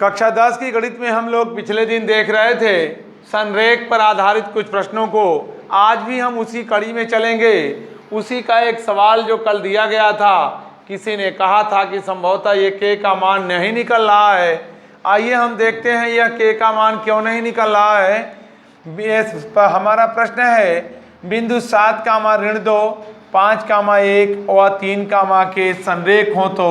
कक्षा 10 की गणित में हम लोग पिछले दिन देख रहे थे संरेख पर आधारित कुछ प्रश्नों को। आज भी हम उसी कड़ी में चलेंगे। उसी का एक सवाल जो कल दिया गया था, किसी ने कहा था कि संभवतः ये के का मान नहीं निकल रहा है। आइए हम देखते हैं यह के का मान क्यों नहीं निकल रहा है। हमारा प्रश्न है बिंदु 7 ऋण 2 5 1 और 3 के संरेख हो तो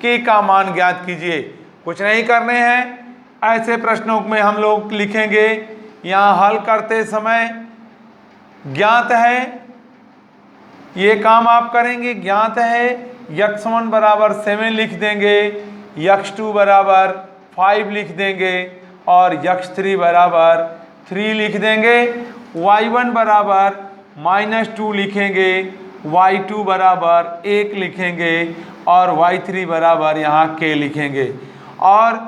के का मान ज्ञात कीजिए। कुछ नहीं करने हैं, ऐसे प्रश्नों में हम लोग लिखेंगे। यहाँ हल करते समय ज्ञात है, ये काम आप करेंगे। ज्ञात है x1 बराबर 7 लिख देंगे, x2 बराबर 5 लिख देंगे और x3 बराबर 3 लिख देंगे। y1 बराबर -2 लिखेंगे, y2 बराबर 1 लिखेंगे और y3 बराबर यहाँ k लिखेंगे। और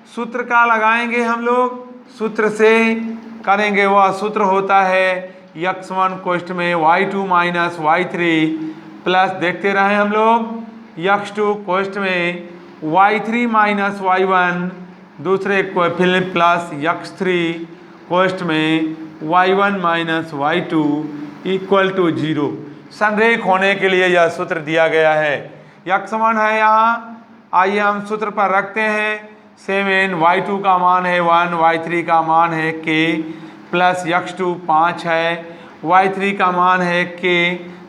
सूत्र का लगाएंगे हम लोग, सूत्र से करेंगे। वह सूत्र होता है x1 कोष्ठ में y2 माइनस y3 प्लस, देखते रहे हम लोग, x2 कोष्ठ में y3 माइनस y1 दूसरे को फिर प्लस x3 कोष्ठ में y1 minus y2 equal to 0। संरेख होने के लिए यह सूत्र दिया गया है। x1 है यहाँ, आइए हम सूत्र पर रखते हैं 7, y2 का मान है 1, y3 का मान है k प्लस x2 5 है, y3 का मान है k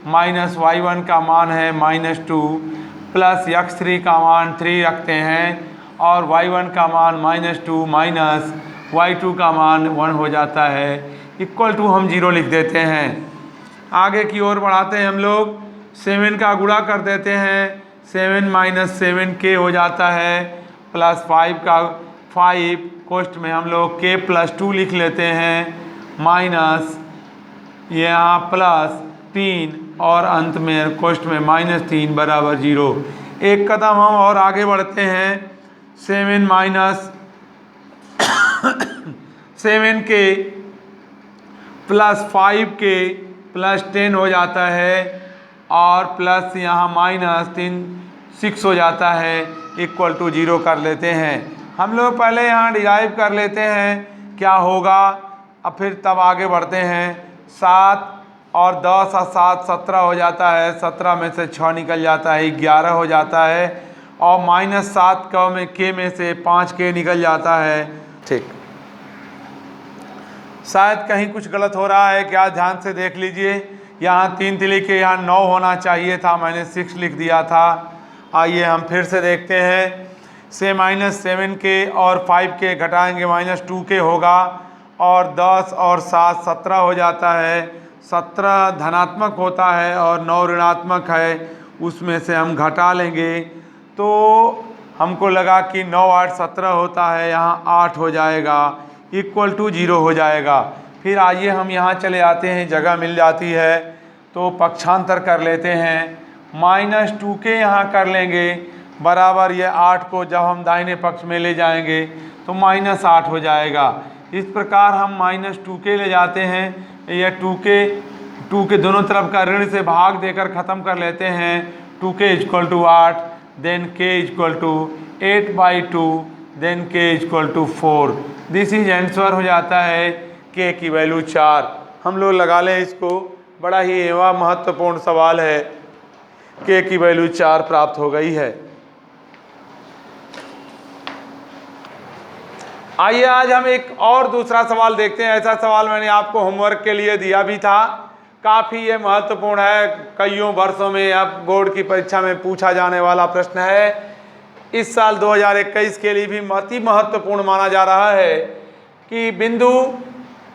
माइनस y1 का मान है -2 प्लस x3 का मान 3 रखते हैं और y1 का मान -2 माइनस y2 का मान 1 हो जाता है, इक्वल टू हम 0 लिख देते हैं। आगे की ओर बढ़ाते हैं हम लोग, 7 का गुणा कर देते हैं, 7 माइनस 7k हो जाता है प्लस 5 कोष्ठ में हम लोग k प्लस 2 लिख लेते हैं माइनस यहाँ प्लस 3 और अंत में कोष्ठ में -3 बराबर 0। एक कदम हम और आगे बढ़ते हैं, 7 minus 7k plus 5k plus 10 हो जाता है और प्लस यहाँ -6 हो जाता है, इक्वल टू 0 कर लेते हैं। हम लोग पहले यहाँ डिराइव कर लेते हैं क्या होगा, अब फिर तब आगे बढ़ते हैं। 7 और 10 और 7 17 हो जाता है, 17 में से 6 निकल जाता है, 11 हो जाता है और -7 के में से 5k निकल जाता है। ठीक, शायद कहीं कुछ गलत हो रहा है क्या, ध्यान से देख लीजिए। यहाँ 3 तिली के यहाँ 9 होना चाहिए था, मैंने 6 लिख दिया था। आइए हम फिर से देखते हैं, से -7k और 5k घटाएंगे -2k होगा और 10 और 7 17 हो जाता है। 17 धनात्मक होता है और 9 ऋणात्मक है, उसमें से हम घटा लेंगे तो हमको लगा कि 9 8 17 होता है, यहाँ 8 हो जाएगा, इक्वल टू 0 हो जाएगा। फिर आइए हम यहाँ चले आते हैं, जगह मिल जाती है तो पक्षांतर कर लेते हैं, -2k यहाँ कर लेंगे बराबर ये 8 को जब हम दाहिने पक्ष में ले जाएंगे तो -8 हो जाएगा। इस प्रकार हम -2k ले जाते हैं, यह 2 के दोनों तरफ का ऋण से भाग देकर ख़त्म कर लेते हैं। 2k equal to 8, then k equal to 8/2, then k equal to 4। This is answer हो जाता है k की वैल्यू 4। हम लोग लगा लें इसको, बड़ा ही एवं महत्वपूर्ण सवाल है। k की वैल्यू 4 प्राप्त हो गई है। आइए आज हम एक और दूसरा सवाल देखते हैं। ऐसा सवाल मैंने आपको होमवर्क के लिए दिया भी था, काफ़ी ये महत्वपूर्ण है, कईयों वर्षों में अब बोर्ड की परीक्षा में पूछा जाने वाला प्रश्न है। इस साल 2021 के लिए भी अति महत्वपूर्ण माना जा रहा है कि बिंदु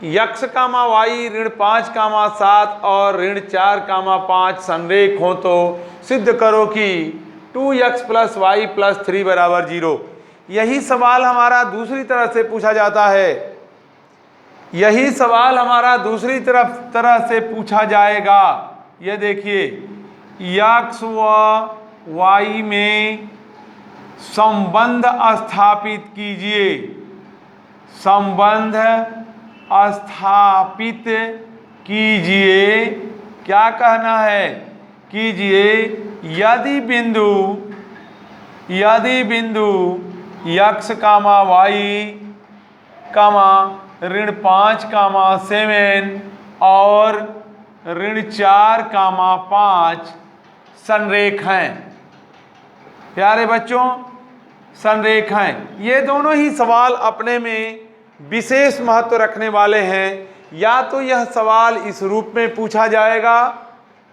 x, y ऋण 5, 7 और ऋण 4, 5 संरेख हो तो सिद्ध करो कि 2x प्लस y प्लस 3 बराबर 0। यही सवाल हमारा दूसरी तरह से पूछा जाता है, यही सवाल हमारा दूसरी तरह से पूछा जाएगा। ये देखिए, x व y में संबंध स्थापित कीजिए, संबंध स्थापित कीजिए। क्या कहना है, कीजिए यदि बिंदु यक्स कामा वाई कामा ऋण 5 कामा 7 और ऋण 4 कामा 5 संरेखाएं। प्यारे बच्चों, संरेखाएं, ये दोनों ही सवाल अपने में विशेष महत्व रखने वाले हैं। या तो यह सवाल इस रूप में पूछा जाएगा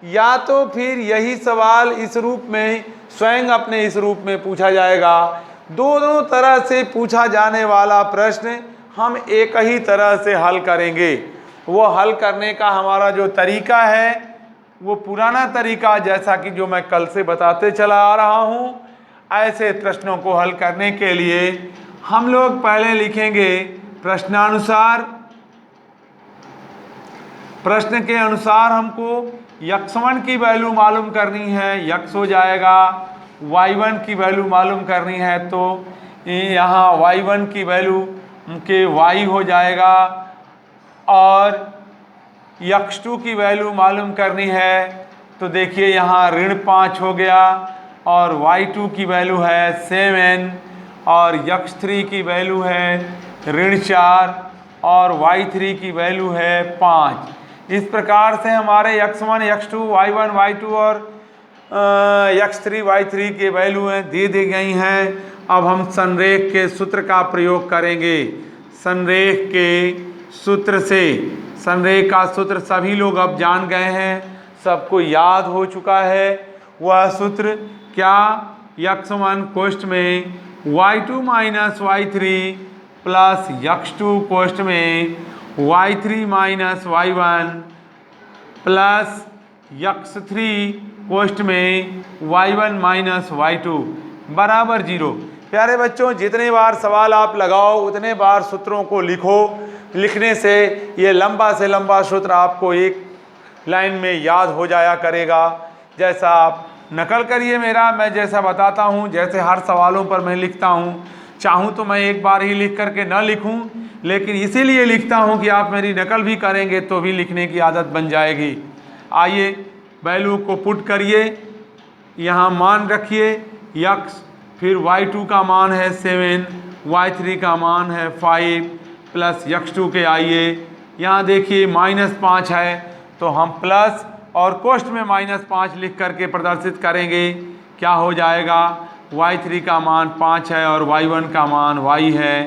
या तो फिर यही सवाल इस रूप में स्वयं अपने इस रूप में पूछा जाएगा। दोनों तरह से पूछा जाने वाला प्रश्न हम एक ही तरह से हल करेंगे। वो हल करने का हमारा जो तरीका है वो पुराना तरीका, जैसा कि जो मैं कल से बताते चला आ रहा हूँ। ऐसे प्रश्नों को हल करने के लिए हम लोग पहले लिखेंगे प्रश्नानुसार। प्रश्न के अनुसार हमको x1 की वैल्यू मालूम करनी है, x हो जाएगा। y1 की वैल्यू मालूम करनी है तो यहाँ y1 की वैल्यू के y हो जाएगा। और x2 की वैल्यू मालूम करनी है तो देखिए यहाँ ऋण 5 हो गया और y2 की वैल्यू है 7 और x3 की वैल्यू है ऋण 4 और y3 की वैल्यू है 5। इस प्रकार से हमारे x1, x2, y1, y2 और x3, y3 के वैल्यू दे दी गई हैं। अब हम संरेख के सूत्र का प्रयोग करेंगे। संरेख के सूत्र से, संरेख का सूत्र सभी लोग अब जान गए हैं, सबको याद हो चुका है। वह सूत्र क्या, x1 कोष्ठ में y2 minus y3 plus x2 कोष्ठ में y3 minus y1 plus x3 कोष्ठ में y1 माइनस y2 बराबर 0। प्यारे बच्चों, जितने बार सवाल आप लगाओ उतने बार सूत्रों को लिखो। लिखने से ये लंबा से लंबा सूत्र आपको एक लाइन में याद हो जाया करेगा। जैसा आप नकल करिए मेरा, मैं जैसा बताता हूँ, जैसे हर सवालों पर मैं लिखता हूँ। चाहूँ तो मैं एक बार ही लिख करके न लिखूँ, लेकिन इसीलिए लिखता हूँ कि आप मेरी नकल भी करेंगे तो भी लिखने की आदत बन जाएगी। आइए वैल्यू को पुट करिए, यहाँ मान रखिए x, फिर y2 का मान है 7, y3 का मान है 5 प्लस x2 के आइए यहाँ देखिए -5 है तो हम प्लस और कोष्ठ में -5 लिख करके प्रदर्शित करेंगे। क्या हो जाएगा, y3 का मान 5 है और y1 का मान y है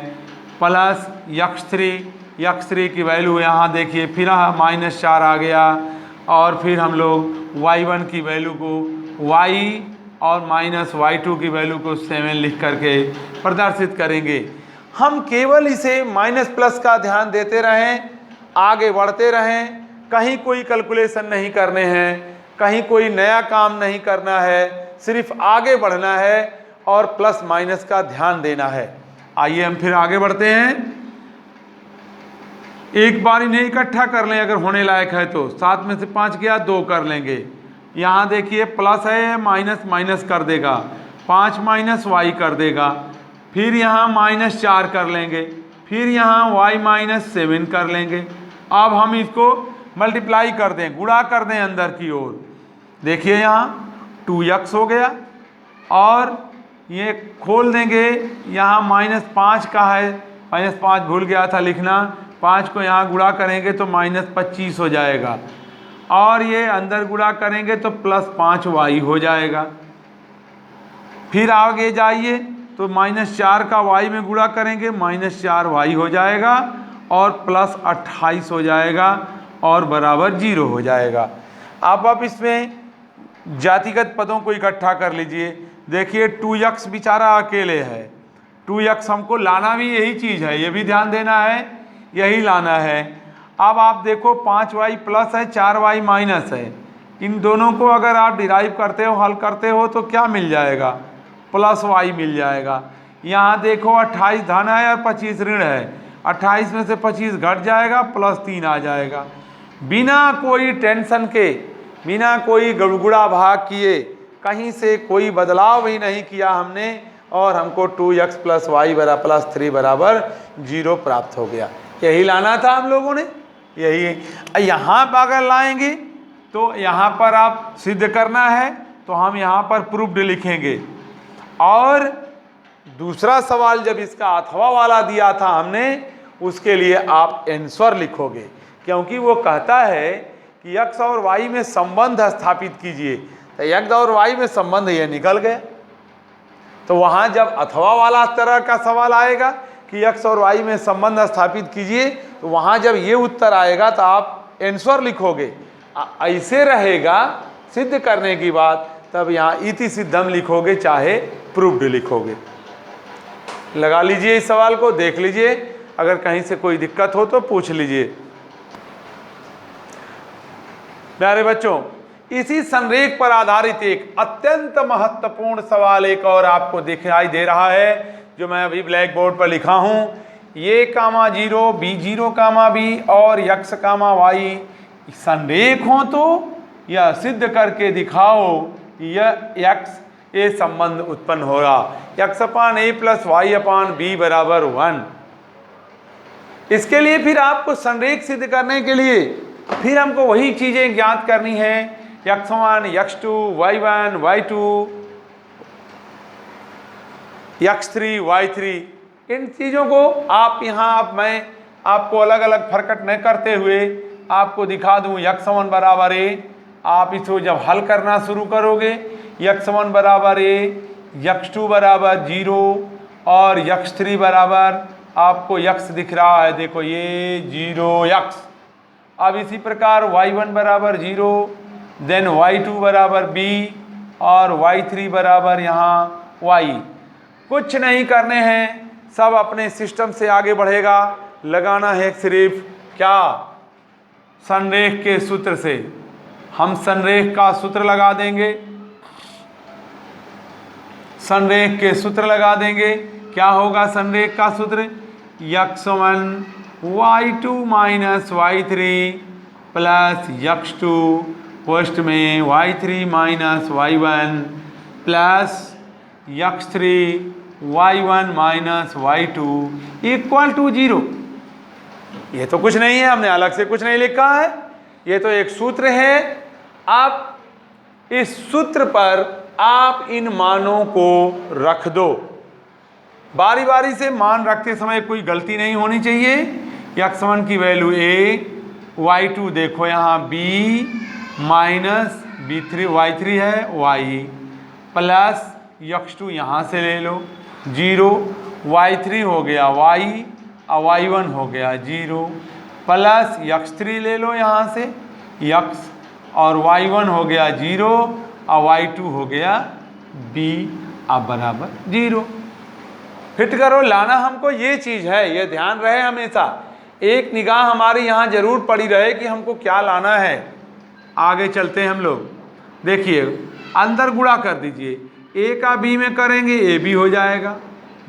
प्लस x3 की वैल्यू यहाँ देखिए फिर -4 आ गया और फिर हम लोग y1 की वैल्यू को y और -y2 की वैल्यू को 7 लिख करके प्रदर्शित करेंगे। हम केवल इसे माइनस प्लस का ध्यान देते रहें, आगे बढ़ते रहें, कहीं कोई कैलकुलेशन नहीं करने हैं, कहीं कोई नया काम नहीं करना है, सिर्फ आगे बढ़ना है और प्लस माइनस का ध्यान देना है। आइए हम फिर आगे बढ़ते हैं। एक बार इन्हें इकट्ठा कर लें अगर होने लायक है तो, 7 में से 5 गया 2 कर लेंगे। यहाँ देखिए प्लस है, माइनस माइनस कर देगा, 5 माइनस y कर देगा, फिर यहाँ -4 कर लेंगे, फिर यहाँ y -7 कर लेंगे। अब हम इसको मल्टीप्लाई कर दें, गुणा कर दें अंदर की ओर। देखिए यहाँ 2x हो गया और ये खोल देंगे, यहाँ -5 का है, -5 भूल गया था लिखना, 5 को यहाँ गुणा करेंगे तो -25 हो जाएगा और ये अंदर गुणा करेंगे तो +5y हो जाएगा। फिर आगे जाइए तो -4 का y में गुणा करेंगे -4y हो जाएगा और +28 हो जाएगा और बराबर 0 हो जाएगा। आप इसमें जातिगत पदों को इकट्ठा कर लीजिए। देखिए 2x बेचारा अकेले है, 2x हमको लाना भी यही चीज़ है, ये भी ध्यान देना है, यही लाना है। अब आप देखो 5y प्लस है, 4y माइनस है, इन दोनों को अगर आप डिराइव करते हो, हल करते हो तो क्या मिल जाएगा, +y मिल जाएगा। यहाँ देखो 28 धन है और 25 ऋण है, 28 में से 25 घट जाएगा, +3 आ जाएगा। बिना कोई टेंशन के, बिना कोई गड़गुड़ा भाग किए, कहीं से कोई बदलाव भी नहीं किया हमने और हमको 2x + y + 3 बराबर 0 प्राप्त हो गया। यही लाना था हम लोगों ने, यही। यहाँ पर अगर लाएंगे तो यहाँ पर आप सिद्ध करना है तो हम यहाँ पर प्रूफ्ड लिखेंगे और दूसरा सवाल जब इसका अथवा वाला दिया था हमने, उसके लिए आप आंसर लिखोगे, क्योंकि वो कहता है कि x और y में संबंध स्थापित कीजिए। तो x और y में संबंध ये निकल गया। तो वहाँ जब अथवा वाला तरह का सवाल आएगा कि x और y में संबंध स्थापित कीजिए, तो वहाँ जब ये उत्तर आएगा तो आप आंसर लिखोगे। ऐसे रहेगा सिद्ध करने की बात, तब यहाँ इति सिद्धम लिखोगे, चाहे प्रूव्ड लिखोगे। लगा लीजिए इस सवाल को, देख लीजिए, अगर कहीं से कोई दिक्कत हो तो पूछ लीजिए। प्यारे बच्चों, इसी संरेख पर आधारित एक अत्यंत महत्वपूर्ण सवाल एक और आपको दिखाई दे रहा है, जो मैं अभी ब्लैक बोर्ड पर लिखा हूं। ये कामा 0, बी 0 कामा बी और यक्स कामा वाई संरेख हो तो यह सिद्ध करके दिखाओ कि यह यक्स ए संबंध उत्पन्न होगा, x अपान ए प्लस वाई अपान बी बराबर 1। इसके लिए फिर आपको संरेख सिद्ध करने के लिए फिर हमको वही चीजें ज्ञात करनी है, x1, x2, y1, y2, x3, y3। इन चीज़ों को आप यहाँ, अब मैं आपको अलग अलग फरकट न करते हुए आपको दिखा दूँ। x1 बराबर ए, आप इसको जब हल करना शुरू करोगे, x1 बराबर ए, x2 बराबर 0 और x3 बराबर आपको x दिख रहा है, देखो ये 0x। अब इसी प्रकार y1 बराबर 0, देन y2 बराबर b और y3 बराबर यहाँ y। कुछ नहीं करने हैं, सब अपने सिस्टम से आगे बढ़ेगा। लगाना है सिर्फ क्या, संरेख के सूत्र से। हम संरेख का सूत्र लगा देंगे, संरेख के सूत्र लगा देंगे। क्या होगा संरेख का सूत्र, x1 y2 minus y3 plus x2 first में y3 minus y1 plus x3 y1 minus y2 equal to 0। ये तो कुछ नहीं है, हमने अलग से कुछ नहीं लिखा है, ये तो एक सूत्र है। आप इस सूत्र पर आप इन मानों को रख दो, बारी बारी से मान रखते समय कोई गलती नहीं होनी चाहिए। x1 की वैल्यू a, y2 देखो यहाँ b माइनस b3 y3 है y प्लस x2 यहाँ से ले लो 0, y3 हो गया y और y1 हो गया 0 प्लस x3 ले लो यहाँ से x और y1 हो गया 0 और y2 हो गया b अब बराबर 0। फिट करो, लाना हमको ये चीज़ है, ये ध्यान रहे हमेशा, एक निगाह हमारी यहाँ जरूर पड़ी रहे कि हमको क्या लाना है। आगे चलते हैं हम लोग। देखिए अंदर गुणा कर दीजिए, a का b में करेंगे a b हो जाएगा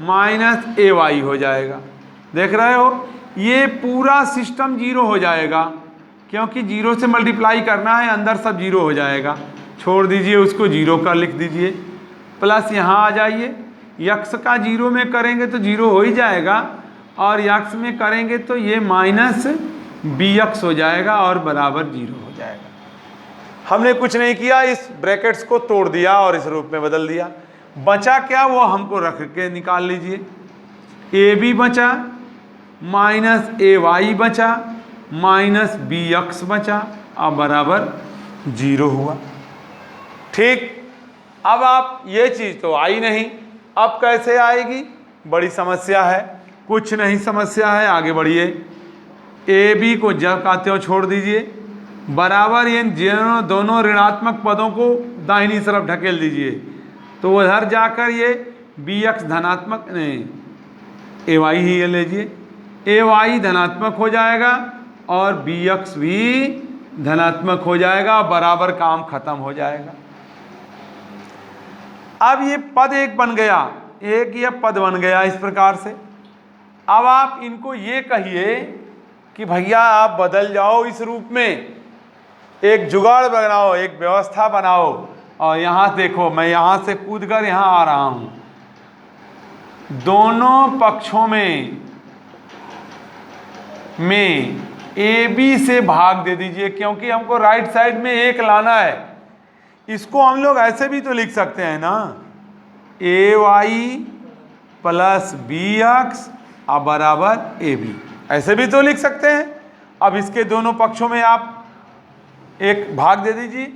माइनस ए वाई हो जाएगा। देख रहे हो, ये पूरा सिस्टम 0 हो जाएगा, क्योंकि 0 से मल्टीप्लाई करना है, अंदर सब 0 हो जाएगा। छोड़ दीजिए उसको, 0 का लिख दीजिए। प्लस यहाँ आ जाइए, यक्स का 0 में करेंगे तो 0 हो ही जाएगा, और यक्स में करेंगे तो ये माइनस बी एक्स हो जाएगा और बराबर 0 हो जाएगा। हमने कुछ नहीं किया, इस ब्रैकेट्स को तोड़ दिया और इस रूप में बदल दिया। बचा क्या, वो हमको रख के निकाल लीजिए। ए बी बचा माइनस ए वाई बचा माइनस बी एक्स बचा और बराबर 0 हुआ। ठीक, अब आप ये चीज़ तो आई नहीं, अब कैसे आएगी, बड़ी समस्या है। कुछ नहीं समस्या है, आगे बढ़िए। ए बी को जब का त्यों छोड़ दीजिए, बराबर इन दोनों ऋणात्मक पदों को दाहिनी तरफ ढकेल दीजिए, तो उधर जाकर ये बी एक्स धनात्मक नहीं, ए वाई ही ये लीजिए, ए वाई धनात्मक हो जाएगा और बी एक्स भी धनात्मक हो जाएगा, बराबर काम खत्म हो जाएगा। अब ये पद एक बन गया, एक ये पद बन गया इस प्रकार से। अब आप इनको ये कहिए कि भैया आप बदल जाओ इस रूप में, एक जुगाड़ बनाओ, एक व्यवस्था बनाओ। और यहाँ देखो, मैं यहाँ से कूदकर यहाँ आ रहा हूँ, दोनों पक्षों में ए बी से भाग दे दीजिए, क्योंकि हमको राइट साइड में एक लाना है। इसको हम लोग ऐसे भी तो लिख सकते हैं ना, ए वाई प्लस बी एक्स अब बराबर ए बी। ऐसे भी तो लिख सकते हैं। अब इसके दोनों पक्षों में आप एक भाग दे दीजिए।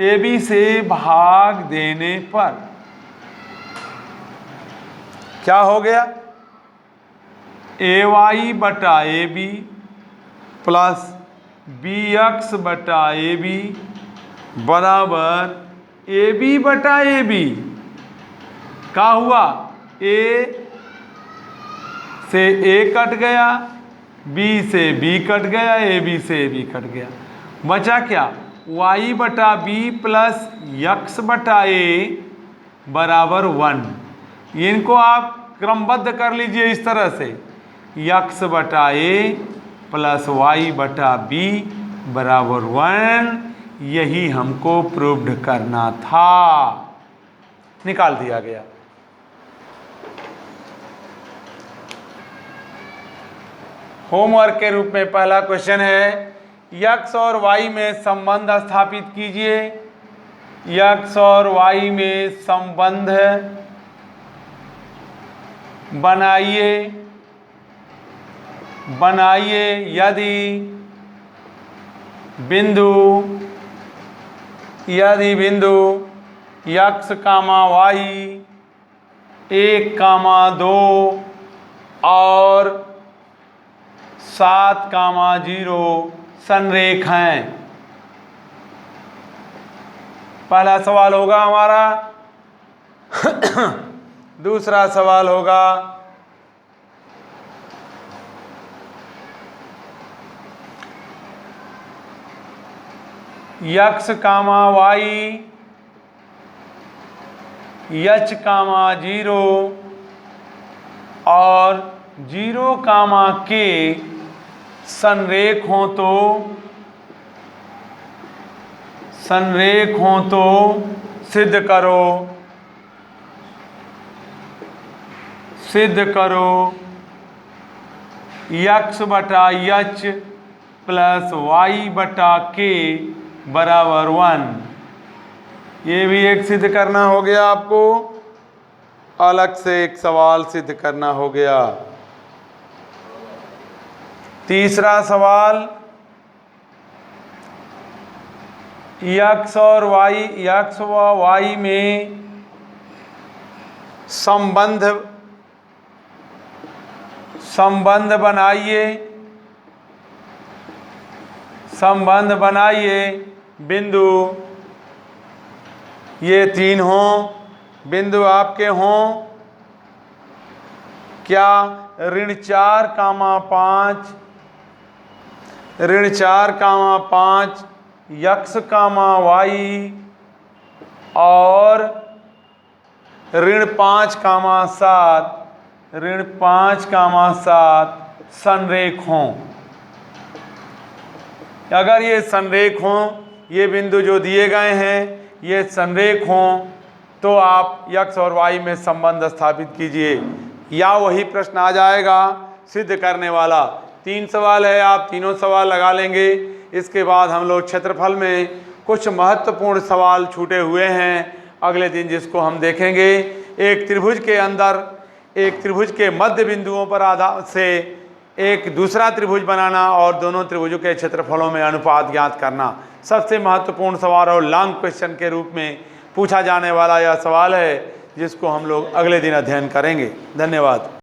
ए बी से भाग देने पर क्या हो गया? ए वाई बटा A B plus B X बटा ए बी बराबर ए बी बटा ए बी। क्या हुआ? ए से ए कट गया, बी से बी कट गया, ए बी से ए बी कट गया। बचा क्या? वाई बटा बी प्लस यक्स बटा ए बराबर 1। इनको आप क्रमबद्ध कर लीजिए इस तरह से, यक्स बटा ए प्लस वाई बटा बी बराबर 1। यही हमको प्रूव्ड करना था। निकाल दिया गया। होमवर्क के रूप में पहला क्वेश्चन है, यक्स और वाई में संबंध स्थापित कीजिए। यक्स और वाई में संबंध बनाइए यदि बिंदु यक्स कामा वाई 1,2 और 7,0 संरेख हैं। पहला सवाल होगा हमारा। दूसरा सवाल होगा यक्स कामा वाई यच कामा 0 और 0 कामा के संरेख हो तो सिद्ध करो यक्स बटा यच प्लस वाई बटा के बराबर 1। ये भी एक सिद्ध करना हो गया आपको। अलग से एक सवाल सिद्ध करना हो गया। तीसरा सवाल, यक्स और वाई यक्स व वाई में संबंध बनाइए बिंदु ये 3 हों, बिंदु आपके हों क्या? ऋण 4,5 यक्स कामा वाई और ऋण 5,7 संरेख हों। अगर ये संरेख हों, ये बिंदु जो दिए गए हैं ये संरेख हों, तो आप यक्स और वाई में संबंध स्थापित कीजिए। या वही प्रश्न आ जाएगा सिद्ध करने वाला। 3 सवाल है, आप तीनों सवाल लगा लेंगे। इसके बाद हम लोग क्षेत्रफल में कुछ महत्वपूर्ण सवाल छूटे हुए हैं अगले दिन, जिसको हम देखेंगे। एक त्रिभुज के अंदर एक त्रिभुज के मध्य बिंदुओं पर आधार से एक दूसरा त्रिभुज बनाना और दोनों त्रिभुजों के क्षेत्रफलों में अनुपात ज्ञात करना सबसे महत्वपूर्ण सवाल और लॉन्ग क्वेश्चन के रूप में पूछा जाने वाला यह सवाल है, जिसको हम लोग अगले दिन अध्ययन करेंगे। धन्यवाद।